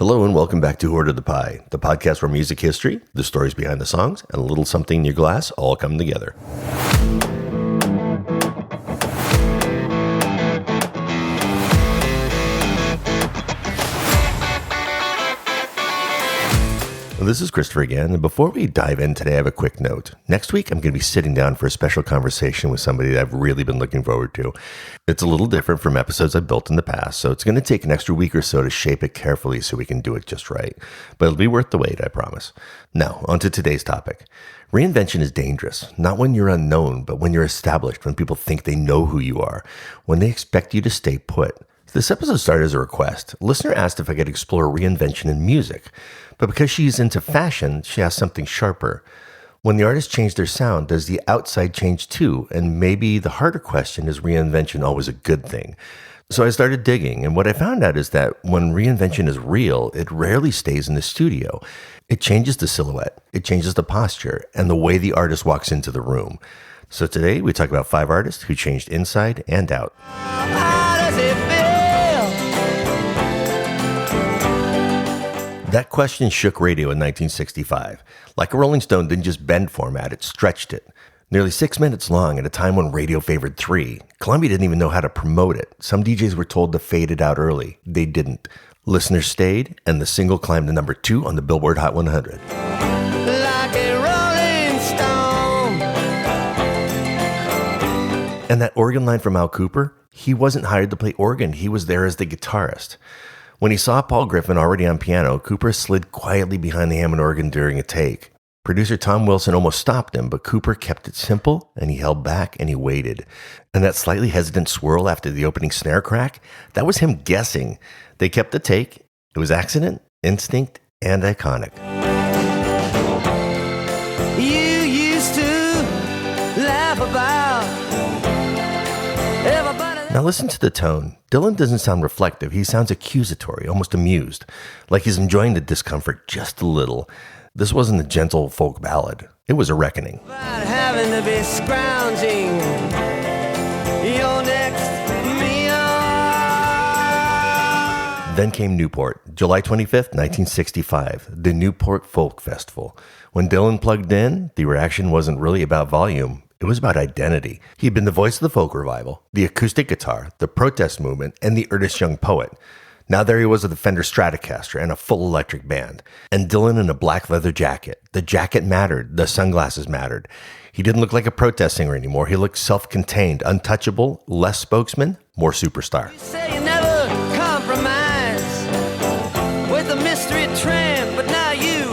Hello and welcome back to Who Ordered the Pie, the podcast where music history, the stories behind the songs, and a little something in your glass all come together. This is Christopher again, and before we dive in today, I have a quick note. Next week, I'm going to be sitting down for a special conversation with somebody that I've really been looking forward to. It's a little different from episodes I've built in the past, so it's going to take an extra week or so to shape it carefully so we can do it just right. But it'll be worth the wait, I promise. Now, on to today's topic. Reinvention is dangerous, not when you're unknown, but when you're established, when people think they know who you are, when they expect you to stay put. This episode started as a request. A listener asked if I could explore reinvention in music, but because she's into fashion, she asked something sharper. When the artists change their sound, does the outside change too? And maybe the harder question, is reinvention always a good thing? So I started digging, and what I found out is that when reinvention is real, it rarely stays in the studio. It changes the silhouette, it changes the posture, and the way the artist walks into the room. So today, we talk about 5 artists who changed inside and out. That question shook radio in 1965. Like a Rolling Stone didn't just bend format, it stretched it. Nearly 6 minutes long at a time when radio favored 3. Columbia didn't even know how to promote it. Some DJs were told to fade it out early. They didn't. Listeners stayed, and the single climbed to number 2 on the Billboard Hot 100. Like a Rolling Stone. And that organ line from Al Kooper, he wasn't hired to play organ. He was there as the guitarist. When he saw Paul Griffin already on piano, Cooper slid quietly behind the Hammond organ during a take. Producer Tom Wilson almost stopped him, but Cooper kept it simple, and he held back, and he waited. And that slightly hesitant swirl after the opening snare crack, that was him guessing. They kept the take. It was accident, instinct, and iconic. You used to laugh about everybody. Now listen to the tone. Dylan doesn't sound reflective. He sounds accusatory, almost amused, like he's enjoying the discomfort just a little. This wasn't a gentle folk ballad. It was a reckoning. About having to be scrounging your next meal. Then came Newport, July 25th, 1965, the Newport Folk Festival. When Dylan plugged in, the reaction wasn't really about volume. It was about identity. He'd been the voice of the folk revival, the acoustic guitar, the protest movement, and the earnest young poet. Now there he was with a Fender Stratocaster and a full electric band. And Dylan in a black leather jacket. The jacket mattered. The sunglasses mattered. He didn't look like a protest singer anymore. He looked self-contained, untouchable, less spokesman, more superstar. You say you never compromise with a mystery tramp, but now you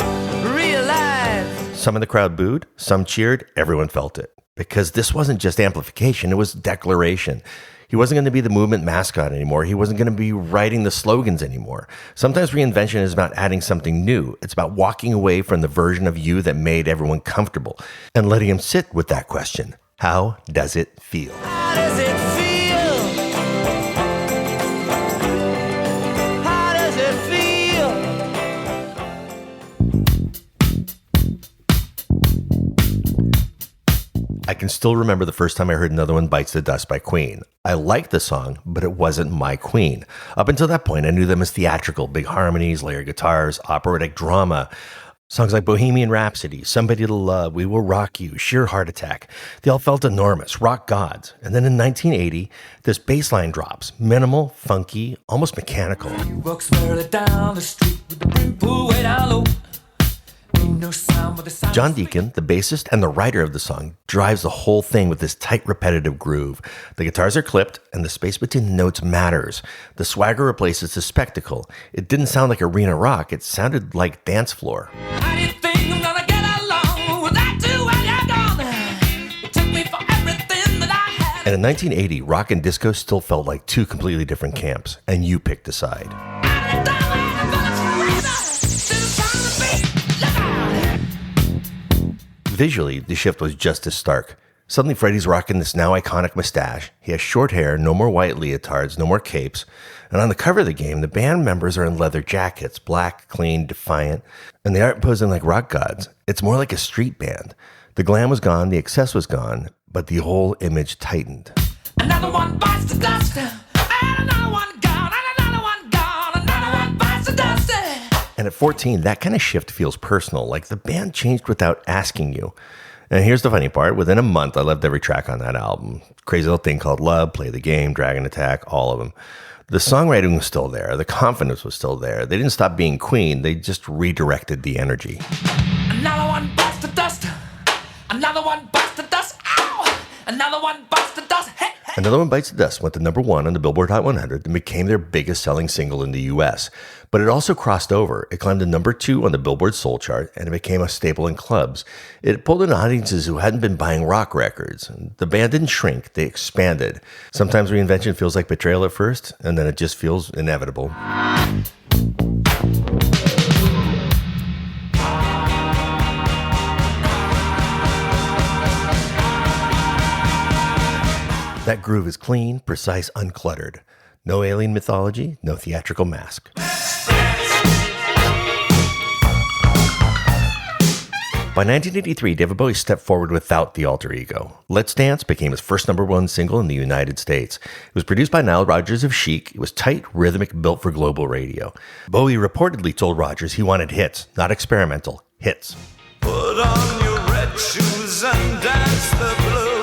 realize. Some of the crowd booed, some cheered, everyone felt it. Because this wasn't just amplification, it was declaration. He wasn't going to be the movement mascot anymore. He wasn't going to be writing the slogans anymore. Sometimes reinvention is about adding something new. It's about walking away from the version of you that made everyone comfortable and letting him sit with that question. How does it feel? How does it feel? How does it feel? I can still remember the first time I heard Another One Bites the Dust by Queen. I liked the song, but it wasn't my Queen. Up until that point, I knew them as theatrical, big harmonies, layered guitars, operatic drama. Songs like Bohemian Rhapsody, Somebody to Love, We Will Rock You, Sheer Heart Attack. They all felt enormous, rock gods. And then in 1980, this bass line drops. Minimal, funky, almost mechanical. You walk slowly down the street with the brim pulled way down low. John Deacon, the bassist and the writer of the song, drives the whole thing with this tight, repetitive groove. The guitars are clipped, and the space between the notes matters. The swagger replaces the spectacle. It didn't sound like arena rock. It sounded like dance floor. How do you think I'm gonna get along without you when you're gone? You took me for everything that I had. And in 1980, rock and disco still felt like 2 completely different camps, and you picked a side. Visually, the shift was just as stark. Suddenly, Freddie's rocking this now iconic mustache. He has short hair, no more white leotards, no more capes. And on the cover of the game, the band members are in leather jackets, black, clean, defiant. And they aren't posing like rock gods. It's more like a street band. The glam was gone, the excess was gone, but the whole image tightened. Another one bites the dust, and another one gone, and another one gone, another one bites the dust. And at 14, that kind of shift feels personal, like the band changed without asking you. And here's the funny part. Within a month, I loved every track on that album. Crazy Little Thing Called Love, Play the Game, Dragon Attack, all of them. The songwriting was still there. The confidence was still there. They didn't stop being Queen. They just redirected the energy. Another one bites the dust. Another one bites the dust. Ow! Another one bites the dust. Hey, hey. Another One Bites the Dust went to number 1 on the Billboard Hot 100 and became their biggest selling single in the U.S. But it also crossed over. It climbed to number 2 on the Billboard Soul chart, and it became a staple in clubs. It pulled in audiences who hadn't been buying rock records. The band didn't shrink, they expanded. Sometimes Reinvention feels like betrayal at first, and then it just feels inevitable. That groove is clean, precise, uncluttered. No alien mythology, no theatrical mask. By 1983, David Bowie stepped forward without the alter ego. Let's Dance became his first number 1 single in the United States. It was produced by Nile Rodgers of Chic. It was tight, rhythmic, built for global radio. Bowie reportedly told Rodgers he wanted hits, not experimental, hits. Put on your red shoes and dance the blues.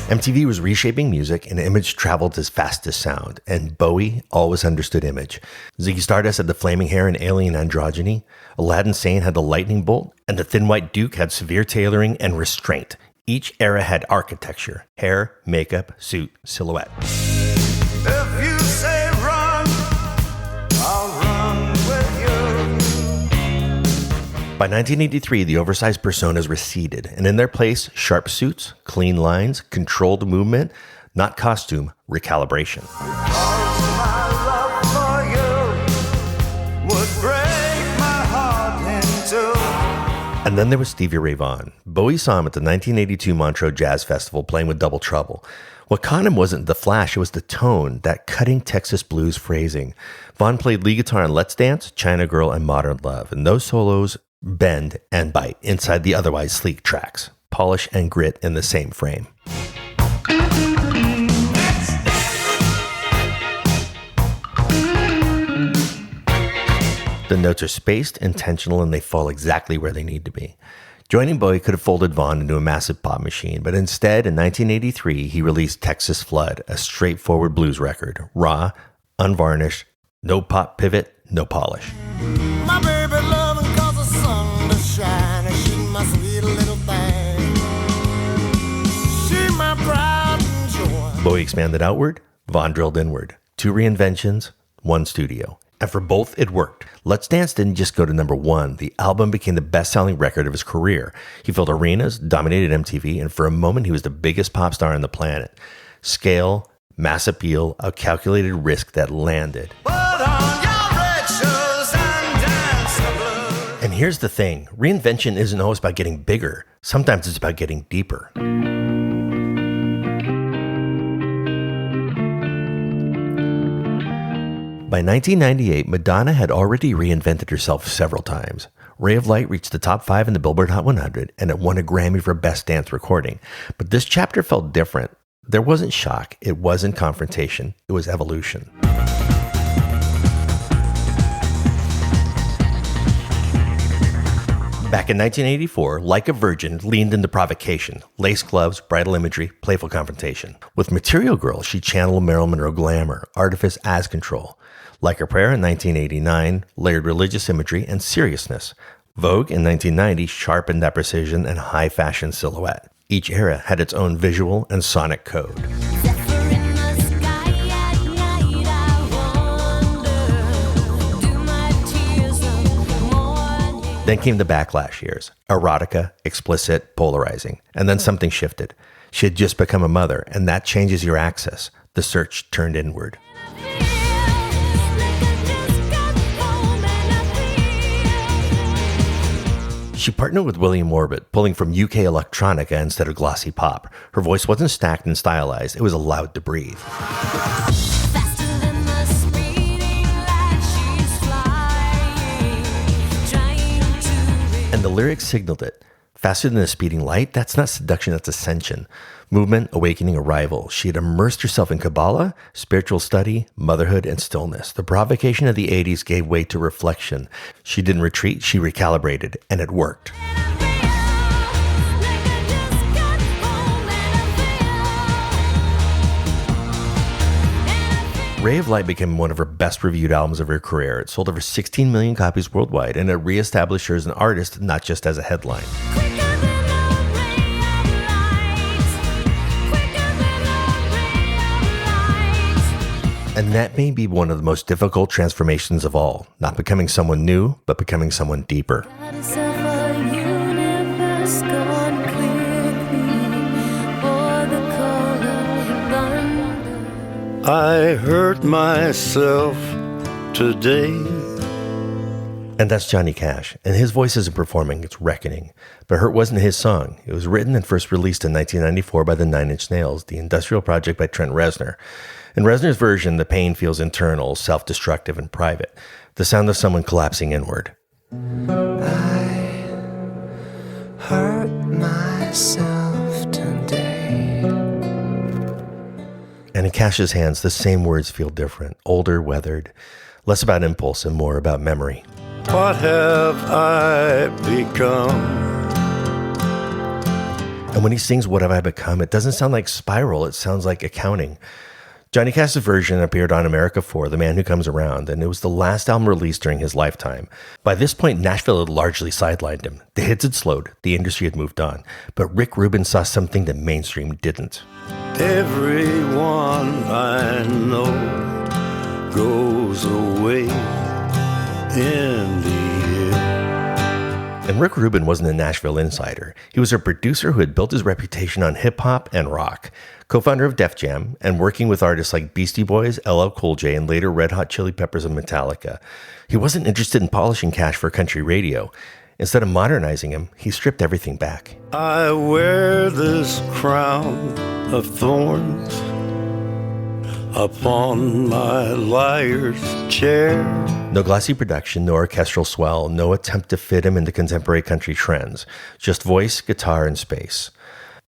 MTV was reshaping music, and image traveled as fast as sound, and Bowie always understood image. Ziggy Stardust had the flaming hair and alien androgyny, Aladdin Sane had the lightning bolt, and the Thin White Duke had severe tailoring and restraint. Each era had architecture: hair, makeup, suit, silhouette. If you say run, I'll run with you. By 1983, the oversized personas receded, and in their place, sharp suits, clean lines, controlled movement, not costume, recalibration. Cause my love for you would break my heart in two. And then there was Stevie Ray Vaughan. Bowie saw him at the 1982 Montreux Jazz Festival playing with Double Trouble. What caught him wasn't the flash, it was the tone, that cutting Texas blues phrasing. Vaughan played lead guitar on Let's Dance, China Girl, and Modern Love, and those solos bend and bite inside the otherwise sleek tracks. Polish and grit in the same frame. The notes are spaced, intentional, and they fall exactly where they need to be. Joining Bowie could have folded Vaughan into a massive pop machine, but instead, in 1983, he released Texas Flood, a straightforward blues record. Raw, unvarnished, no pop pivot, no polish. My baby loving cause the sun to shine, and she my sweet little thing. She my pride and joy. Bowie expanded outward, Vaughan drilled inward. 2 reinventions, 1 studio. And for both, it worked. Let's Dance didn't just go to number 1. The album became the best-selling record of his career. He filled arenas, dominated MTV, and for a moment, he was the biggest pop star on the planet. Scale, mass appeal, a calculated risk that landed. Put on your red shoes and dance the blues. And here's the thing. Reinvention isn't always about getting bigger. Sometimes it's about getting deeper. By 1998, Madonna had already reinvented herself several times. Ray of Light reached the top 5 in the Billboard Hot 100, and it won a Grammy for Best Dance Recording. But this chapter felt different. There wasn't shock, it wasn't confrontation, it was evolution. Back in 1984, Like a Virgin leaned into provocation, lace gloves, bridal imagery, playful confrontation. With Material Girl, she channeled Marilyn Monroe glamour, artifice as control. Like a Prayer in 1989 layered religious imagery and seriousness. Vogue in 1990 sharpened that precision and high fashion silhouette. Each era had its own visual and sonic code. Then came the backlash years. Erotica, explicit, polarizing. And then something shifted. She had just become a mother, and that changes your access. The search turned inward. She partnered with William Orbit, pulling from UK electronica instead of glossy pop. Her voice wasn't stacked and stylized, it was allowed to breathe. And the lyrics signaled it. Faster than a speeding light? That's not seduction, that's ascension. Movement, awakening, arrival. She had immersed herself in Kabbalah, spiritual study, motherhood, and stillness. The provocation of the 80s gave way to reflection. She didn't retreat, she recalibrated, and it worked. Ray of Light became one of her best reviewed albums of her career. It sold over 16 million copies worldwide, and it reestablished her as an artist, not just as a headline. And that may be one of the most difficult transformations of all. Not becoming someone new, but becoming someone deeper. I hurt myself today. And that's Johnny Cash. And his voice isn't performing, it's reckoning. But Hurt wasn't his song. It was written and first released in 1994 by the 9 Inch Nails, the industrial project by Trent Reznor. In Reznor's version, the pain feels internal, self-destructive, and private. The sound of someone collapsing inward. I hurt myself today. And in Cash's hands, the same words feel different, older, weathered, less about impulse and more about memory. What have I become? And when he sings What Have I Become, it doesn't sound like Spiral, it sounds like Accounting. Johnny Cash's version appeared on America 4, The Man Who Comes Around, and it was the last album released during his lifetime. By this point, Nashville had largely sidelined him. The hits had slowed, the industry had moved on, but Rick Rubin saw something that mainstream didn't. Everyone I know goes away in the end. And Rick Rubin wasn't a Nashville insider. He was a producer who had built his reputation on hip-hop and rock, co-founder of Def Jam, and working with artists like Beastie Boys, LL Cool J, and later Red Hot Chili Peppers and Metallica. He wasn't interested in polishing Cash for country radio. Instead of modernizing him, he stripped everything back. I wear this crown of thorns upon my liar's chair. No glossy production, no orchestral swell, no attempt to fit him into contemporary country trends. Just voice, guitar, and space.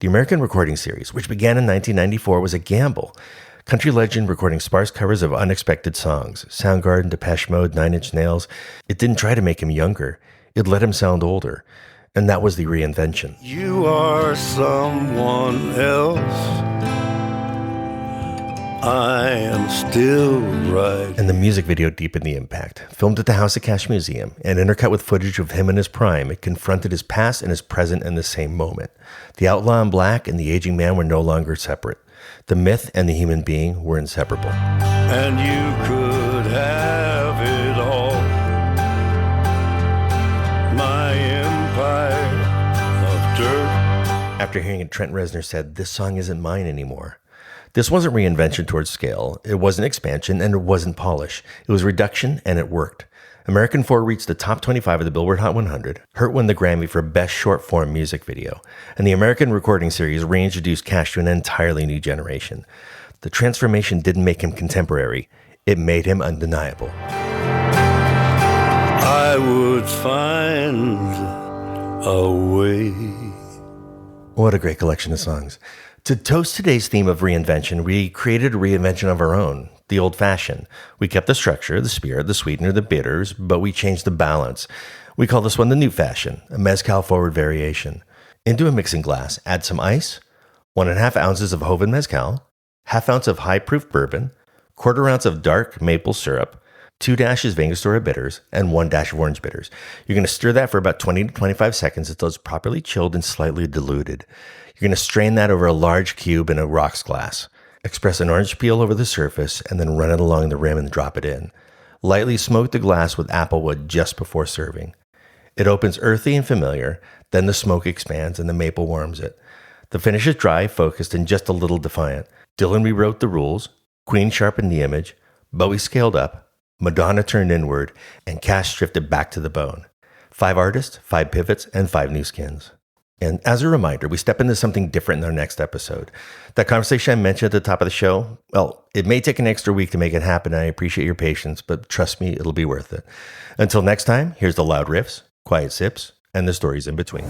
The American Recording Series, which began in 1994, was a gamble. Country legend recording sparse covers of unexpected songs. Soundgarden, Depeche Mode, 9 Inch Nails. It didn't try to make him younger. It let him sound older. And that was the reinvention. You are someone else. I am still right. And the music video deepened the impact. Filmed at the House of Cash Museum and intercut with footage of him in his prime, it confronted his past and his present in the same moment. The outlaw in black and the aging man were no longer separate. The myth and the human being were inseparable. And you could have it all. My empire of dirt. After hearing it, Trent Reznor said, "This song isn't mine anymore." This wasn't reinvention towards scale, it wasn't expansion, and it wasn't polish. It was reduction, and it worked. American 4 reached the top 25 of the Billboard Hot 100. Hurt won the Grammy for Best Short-Form Music Video. And the American Recording Series reintroduced Cash to an entirely new generation. The transformation didn't make him contemporary. It made him undeniable. I would find a way. What a great collection of songs. To toast today's theme of reinvention, we created a reinvention of our own, the old-fashioned. We kept the structure, the spirit, the sweetener, the bitters, but we changed the balance. We call this one the new fashion, a mezcal-forward variation. Into a mixing glass, add some ice, 1.5 ounces of Joven mezcal, 1/2 ounce of high-proof bourbon, 1/4 ounce of dark maple syrup, 2 dashes Angostura bitters, and 1 dash of orange bitters. You're going to stir that for about 20 to 25 seconds until it's properly chilled and slightly diluted. You're going to strain that over a large cube in a rocks glass. Express an orange peel over the surface and then run it along the rim and drop it in. Lightly smoke the glass with applewood just before serving. It opens earthy and familiar, then the smoke expands and the maple warms it. The finish is dry, focused, and just a little defiant. Dylan rewrote the rules, Queen sharpened the image, Bowie scaled up, Madonna turned inward, and Cash drifted back to the bone. 5 artists, 5 pivots, and 5 new skins. And as a reminder, we step into something different in our next episode. That conversation I mentioned at the top of the show, well, it may take an extra week to make it happen. I appreciate your patience, but trust me, it'll be worth it. Until next time, here's the loud riffs, quiet sips, and the stories in between.